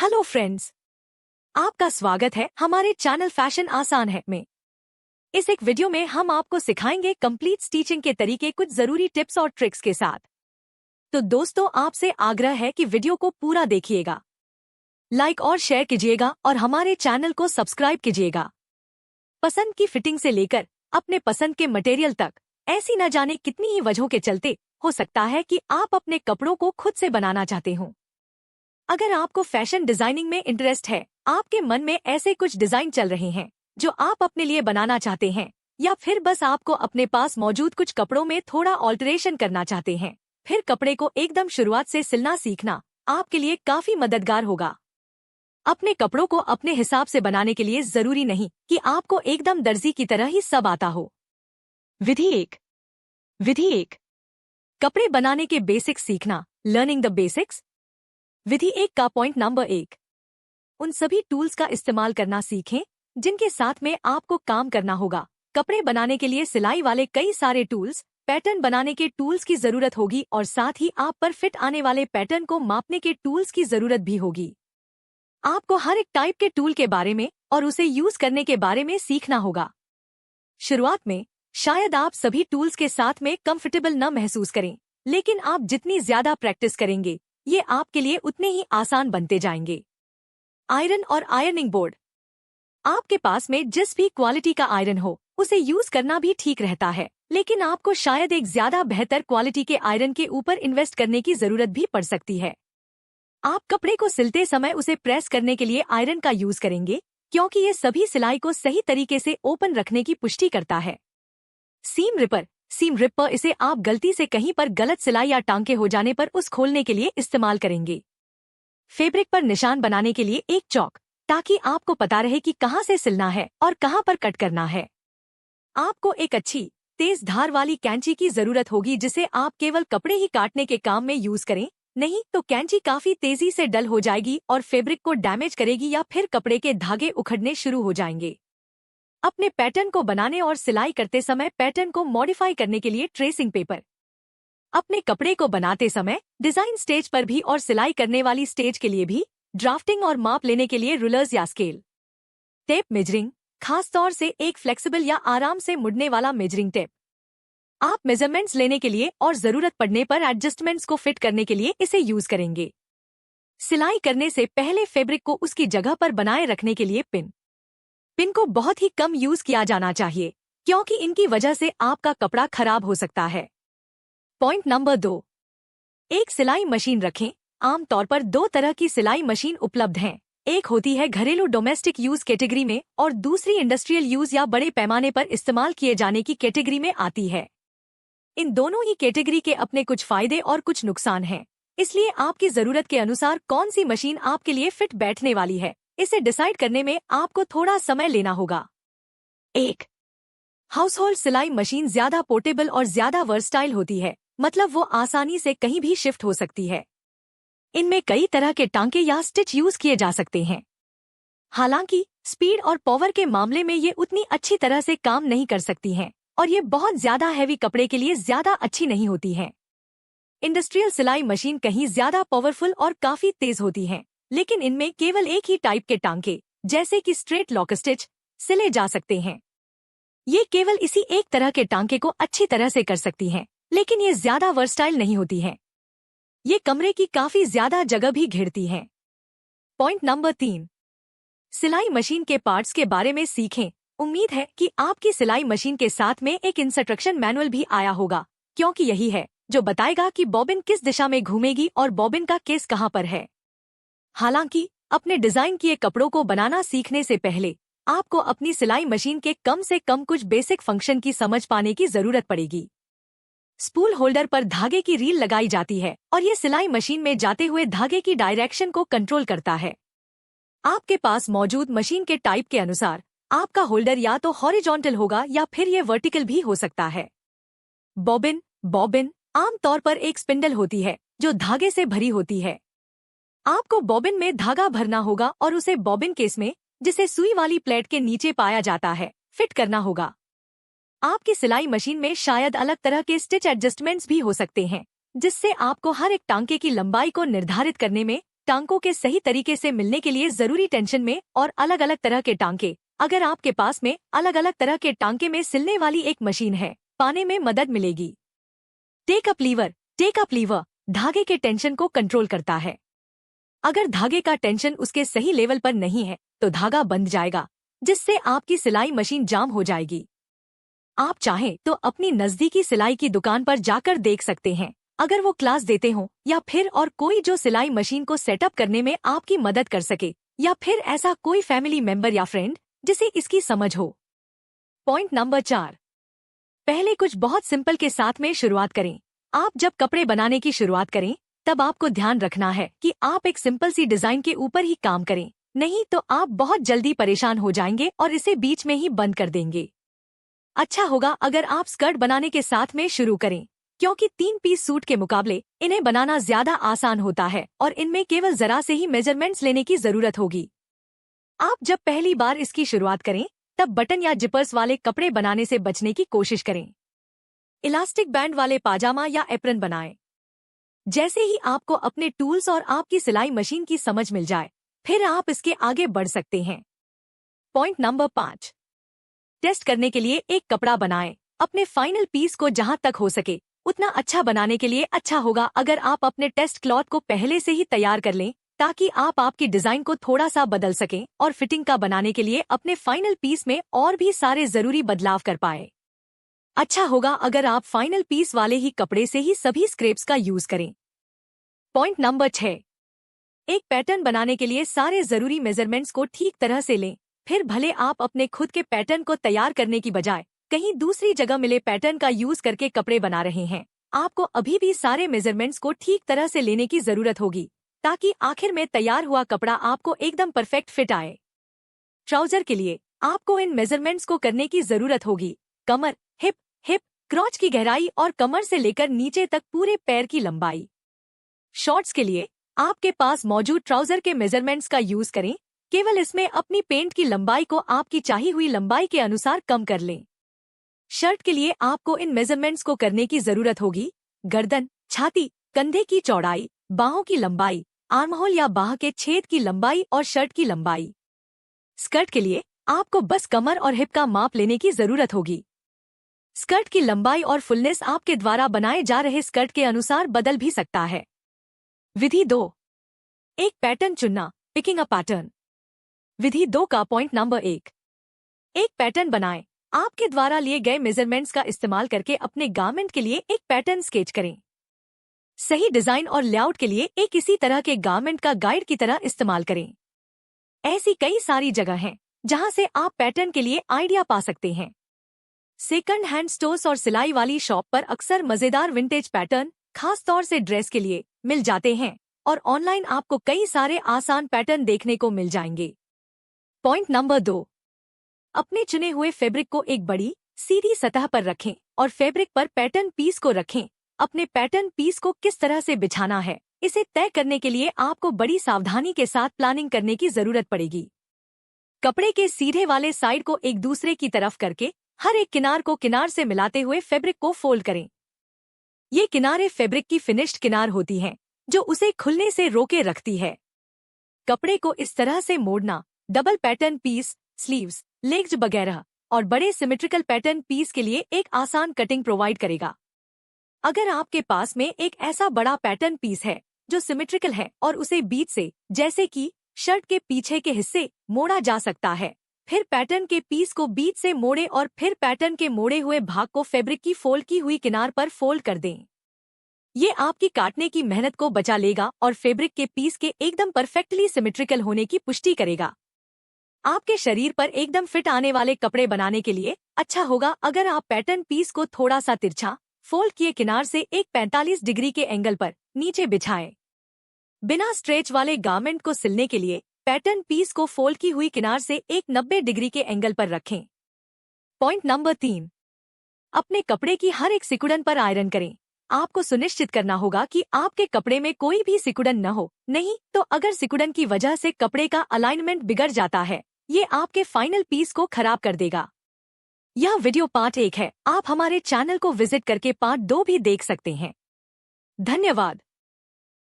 Hello friends, आपका स्वागत है हमारे चैनल फैशन आसान है में। इस एक वीडियो में हम आपको सिखाएंगे कंप्लीट स्टिचिंग के तरीके कुछ जरूरी टिप्स और ट्रिक्स के साथ। तो दोस्तों, आपसे आग्रह है कि वीडियो को पूरा देखिएगा, लाइक और शेयर कीजिएगा और हमारे चैनल को सब्सक्राइब कीजिएगा। पसंद की फिटिंग से लेकर अपने पसंद के मटेरियल तक, ऐसी न जाने कितनी ही वजहों के चलते हो सकता है कि आप अपने कपड़ों को खुद से बनाना चाहते हो। अगर आपको फैशन डिजाइनिंग में इंटरेस्ट है, आपके मन में ऐसे कुछ डिजाइन चल रहे हैं जो आप अपने लिए बनाना चाहते हैं, या फिर बस आपको अपने पास मौजूद कुछ कपड़ों में थोड़ा ऑल्टरेशन करना चाहते हैं, फिर कपड़े को एकदम शुरुआत से सिलना सीखना आपके लिए काफी मददगार होगा। अपने कपड़ों को अपने हिसाब से बनाने के लिए जरूरी नहीं कि आपको एकदम दर्जी की तरह ही सब आता हो। विधि एक, कपड़े बनाने के बेसिक्स सीखना, लर्निंग द बेसिक्स। विधि 1 का पॉइंट नंबर 1, उन सभी टूल्स का इस्तेमाल करना सीखें जिनके साथ में आपको काम करना होगा। कपड़े बनाने के लिए सिलाई वाले कई सारे टूल्स, पैटर्न बनाने के टूल्स की जरूरत होगी और साथ ही आप पर फिट आने वाले पैटर्न को मापने के टूल्स की जरूरत भी होगी। आपको हर एक टाइप के टूल के बारे में और उसे यूज करने के बारे में सीखना होगा। शुरुआत में शायद आप सभी टूल्स के साथ में कंफर्टेबल न महसूस करें, लेकिन आप जितनी ज्यादा प्रैक्टिस करेंगे, ये आपके लिए उतने ही आसान बनते जाएंगे। आयरन और आयरनिंग बोर्ड, आपके पास में जिस भी क्वालिटी का आयरन हो उसे यूज करना भी ठीक रहता है, लेकिन आपको शायद एक ज्यादा बेहतर क्वालिटी के आयरन के ऊपर इन्वेस्ट करने की जरूरत भी पड़ सकती है। आप कपड़े को सिलते समय उसे प्रेस करने के लिए आयरन का यूज करेंगे, क्योंकि ये सभी सिलाई को सही तरीके से ओपन रखने की पुष्टि करता है। सीम रिपर, इसे आप गलती से कहीं पर गलत सिलाई या टांके हो जाने पर उस खोलने के लिए इस्तेमाल करेंगे। फैब्रिक पर निशान बनाने के लिए एक चौक, ताकि आपको पता रहे कि कहां से सिलना है और कहां पर कट करना है। आपको एक अच्छी तेज धार वाली कैंची की जरूरत होगी, जिसे आप केवल कपड़े ही काटने के काम में यूज करें, नहीं तो कैंची काफी तेजी से डल हो जाएगी और फैब्रिक को डैमेज करेगी या फिर कपड़े के धागे उखड़ने शुरू हो जाएंगे। अपने पैटर्न को बनाने और सिलाई करते समय पैटर्न को मॉडिफाई करने के लिए ट्रेसिंग पेपर। अपने कपड़े को बनाते समय डिजाइन स्टेज पर भी और सिलाई करने वाली स्टेज के लिए भी ड्राफ्टिंग और माप लेने के लिए रूलर्स या स्केल। टेप मेजरिंग, खास तौर से एक फ्लेक्सिबल या आराम से मुड़ने वाला मेजरिंग टेप। आप मेजरमेंट्स लेने के लिए और जरूरत पड़ने पर एडजस्टमेंट्स को फिट करने के लिए इसे यूज करेंगे। सिलाई करने से पहले फैब्रिक को उसकी जगह पर बनाए रखने के लिए पिन को बहुत ही कम यूज किया जाना चाहिए, क्योंकि इनकी वजह से आपका कपड़ा खराब हो सकता है। पॉइंट नंबर 2, एक सिलाई मशीन रखें। आमतौर पर 2 तरह की सिलाई मशीन उपलब्ध हैं। एक होती है घरेलू डोमेस्टिक यूज कैटेगरी में और दूसरी इंडस्ट्रियल यूज या बड़े पैमाने पर इस्तेमाल किए जाने की कैटेगरी में आती है। इन दोनों ही कैटेगरी के अपने कुछ फायदे और कुछ नुकसान हैं, इसलिए आपकी जरूरत के अनुसार कौन सी मशीन आपके लिए फिट बैठने वाली है, इसे डिसाइड करने में आपको थोड़ा समय लेना होगा। 1, हाउसहोल्ड सिलाई मशीन ज्यादा पोर्टेबल और ज्यादा वर्सटाइल होती है, मतलब वो आसानी से कहीं भी शिफ्ट हो सकती है। इनमें कई तरह के टांके या स्टिच यूज किए जा सकते हैं। हालांकि स्पीड और पावर के मामले में ये उतनी अच्छी तरह से काम नहीं कर सकती हैं और ये बहुत ज्यादा हैवी कपड़े के लिए ज्यादा अच्छी नहीं होती हैं। इंडस्ट्रियल सिलाई मशीन कहीं ज्यादा पावरफुल और काफी तेज होती हैं, लेकिन इनमें केवल एक ही टाइप के टांके, जैसे कि स्ट्रेट लॉक स्टिच, सिले जा सकते हैं। ये केवल इसी एक तरह के टांके को अच्छी तरह से कर सकती हैं, लेकिन ये ज्यादा वर्सटाइल नहीं होती हैं। ये कमरे की काफी ज्यादा जगह भी घेरती हैं। पॉइंट नंबर 3, सिलाई मशीन के पार्ट्स के बारे में सीखें। उम्मीद है कि आपकी सिलाई मशीन के साथ में एक इंस्ट्रक्शन मैनुअल भी आया होगा, क्योंकि यही है जो बताएगा कि बॉबिन किस दिशा में घूमेगी और बॉबिन का केस कहां पर है। हालांकि अपने डिजाइन किए कपड़ों को बनाना सीखने से पहले आपको अपनी सिलाई मशीन के कम से कम कुछ बेसिक फंक्शन की समझ पाने की जरूरत पड़ेगी। स्पूल होल्डर पर धागे की रील लगाई जाती है और ये सिलाई मशीन में जाते हुए धागे की डायरेक्शन को कंट्रोल करता है। आपके पास मौजूद मशीन के टाइप के अनुसार आपका होल्डर या तो हॉरिजॉन्टल होगा या फिर ये वर्टिकल भी हो सकता है। बॉबिन आमतौर पर एक स्पिंडल होती है जो धागे से भरी होती है। आपको बॉबिन में धागा भरना होगा और उसे बॉबिन केस में, जिसे सुई वाली प्लेट के नीचे पाया जाता है, फिट करना होगा। आपकी सिलाई मशीन में शायद अलग तरह के स्टिच एडजस्टमेंट्स भी हो सकते हैं, जिससे आपको हर एक टांके की लंबाई को निर्धारित करने में टांकों के सही तरीके से मिलने के लिए जरूरी टेंशन में और अलग अलग तरह के टांके। अगर आपके पास में अलग अलग तरह के टांके में सिलने वाली एक मशीन है, पाने में मदद मिलेगी। टेक अप लीवर धागे के टेंशन को कंट्रोल करता है। अगर धागे का टेंशन उसके सही लेवल पर नहीं है तो धागा बंध जाएगा, जिससे आपकी सिलाई मशीन जाम हो जाएगी। आप चाहें तो अपनी नजदीकी सिलाई की दुकान पर जाकर देख सकते हैं, अगर वो क्लास देते हो, या फिर और कोई जो सिलाई मशीन को सेटअप करने में आपकी मदद कर सके, या फिर ऐसा कोई फैमिली मेंबर या फ्रेंड जिसे इसकी समझ हो। पॉइंट नंबर 4, पहले कुछ बहुत सिंपल के साथ में शुरुआत करें। आप जब कपड़े बनाने की शुरुआत करें तब आपको ध्यान रखना है कि आप एक सिंपल सी डिजाइन के ऊपर ही काम करें, नहीं तो आप बहुत जल्दी परेशान हो जाएंगे और इसे बीच में ही बंद कर देंगे। अच्छा होगा अगर आप स्कर्ट बनाने के साथ में शुरू करें, क्योंकि 3 पीस सूट के मुकाबले इन्हें बनाना ज्यादा आसान होता है और इनमें केवल जरा से ही मेजरमेंट्स लेने की जरूरत होगी। आप जब पहली बार इसकी शुरुआत करें तब बटन या जिपर्स वाले कपड़े बनाने से बचने की कोशिश करें। इलास्टिक बैंड वाले पाजामा या एप्रन बनाएं। जैसे ही आपको अपने टूल्स और आपकी सिलाई मशीन की समझ मिल जाए, फिर आप इसके आगे बढ़ सकते हैं। पॉइंट नंबर 5, टेस्ट करने के लिए एक कपड़ा बनाएं। अपने फाइनल पीस को जहां तक हो सके उतना अच्छा बनाने के लिए अच्छा होगा अगर आप अपने टेस्ट क्लॉथ को पहले से ही तैयार कर लें, ताकि आप आपकी डिजाइन को थोड़ा सा बदल सकें और फिटिंग का बनाने के लिए अपने फाइनल पीस में और भी सारे जरूरी बदलाव कर पाए। अच्छा होगा अगर आप फाइनल पीस वाले ही कपड़े से ही सभी स्क्रेप्स का यूज करें। पॉइंट नंबर 6, एक पैटर्न बनाने के लिए सारे जरूरी मेजरमेंट्स को ठीक तरह से लें। फिर भले आप अपने खुद के पैटर्न को तैयार करने की बजाय कहीं दूसरी जगह मिले पैटर्न का यूज करके कपड़े बना रहे हैं, आपको अभी भी सारे मेजरमेंट्स को ठीक तरह से लेने की जरूरत होगी, ताकि आखिर में तैयार हुआ कपड़ा आपको एकदम परफेक्ट फिट आए। ट्राउजर के लिए आपको इन मेजरमेंट्स को करने की जरूरत होगी। कमर, हिप, क्रॉच की गहराई और कमर से लेकर नीचे तक पूरे पैर की लंबाई। शॉर्ट्स के लिए आपके पास मौजूद ट्राउजर के मेजरमेंट्स का यूज करें, केवल इसमें अपनी पेंट की लंबाई को आपकी चाही हुई लंबाई के अनुसार कम कर लें। शर्ट के लिए आपको इन मेजरमेंट्स को करने की जरूरत होगी। गर्दन, छाती, कंधे की चौड़ाई, बाहों की लंबाई, आर्महोल या बाह के छेद की लंबाई और शर्ट की लंबाई। स्कर्ट के लिए आपको बस कमर और हिप का माप लेने की जरूरत होगी। स्कर्ट की लंबाई और फुलनेस आपके द्वारा बनाए जा रहे स्कर्ट के अनुसार बदल भी सकता है। विधि 2, एक पैटर्न चुनना, पिकिंग अ पैटर्न। विधि 2 का पॉइंट नंबर 1, एक पैटर्न बनाएं। आपके द्वारा लिए गए मेजरमेंट्स का इस्तेमाल करके अपने गारमेंट के लिए एक पैटर्न स्केच करें। सही डिजाइन और लेआउट के लिए एक इसी तरह के गारमेंट का गाइड की तरह इस्तेमाल करें। ऐसी कई सारी जगह हैं जहां से आप पैटर्न के लिए आइडिया पा सकते हैं। सेकंड हैंड स्टोर्स और सिलाई वाली शॉप पर अक्सर मजेदार विंटेज पैटर्न, खास तौर से ड्रेस के लिए, मिल जाते हैं और ऑनलाइन आपको कई सारे आसान पैटर्न देखने को मिल जाएंगे। पॉइंट नंबर 2, अपने चुने हुए फैब्रिक को एक बड़ी सीधी सतह पर रखें और फैब्रिक पर पैटर्न पीस को रखें। अपने पैटर्न पीस को किस तरह से बिछाना है, इसे तय करने के लिए आपको बड़ी सावधानी के साथ प्लानिंग करने की जरूरत पड़ेगी। कपड़े के सीधे वाले साइड को एक दूसरे की तरफ करके हर एक किनार को किनार से मिलाते हुए फैब्रिक को फोल्ड करें। ये किनारे फैब्रिक की फिनिश्ड किनार होती हैं, जो उसे खुलने से रोके रखती है। कपड़े को इस तरह से मोड़ना double pattern piece, sleeves, legs वगैरह और बड़े सिमेट्रिकल पैटर्न पीस के लिए एक आसान कटिंग प्रोवाइड करेगा। अगर आपके पास में एक ऐसा बड़ा पैटर्न पीस है जो सिमेट्रिकल है और उसे बीच से, जैसे कि शर्ट के पीछे के हिस्से, मोड़ा जा सकता है, फिर पैटर्न के पीस को बीच से मोड़े और फिर पैटर्न के मोड़े हुए भाग को फैब्रिक की फोल्ड की हुई किनार पर फोल्ड कर दें। ये आपकी काटने की मेहनत को बचा लेगा और फैब्रिक के पीस के एकदम परफेक्टली सिमेट्रिकल होने की पुष्टि करेगा। आपके शरीर पर एकदम फिट आने वाले कपड़े बनाने के लिए अच्छा होगा अगर आप पैटर्न पीस को थोड़ा सा तिरछा, फोल्ड किए किनार से एक 45 डिग्री के एंगल पर नीचे बिछाएं। बिना स्ट्रेच वाले गारमेंट को सिलने के लिए पैटर्न पीस को फोल्ड की हुई किनार से एक 90 डिग्री के एंगल पर रखें। पॉइंट नंबर 3, अपने कपड़े की हर एक सिकुड़न पर आयरन करें। आपको सुनिश्चित करना होगा कि आपके कपड़े में कोई भी सिकुड़न न हो, नहीं तो अगर सिकुड़न की वजह से कपड़े का अलाइनमेंट बिगड़ जाता है, ये आपके फाइनल पीस को खराब कर देगा। यह वीडियो पार्ट 1 है, आप हमारे चैनल को विजिट करके पार्ट 2 भी देख सकते हैं। धन्यवाद।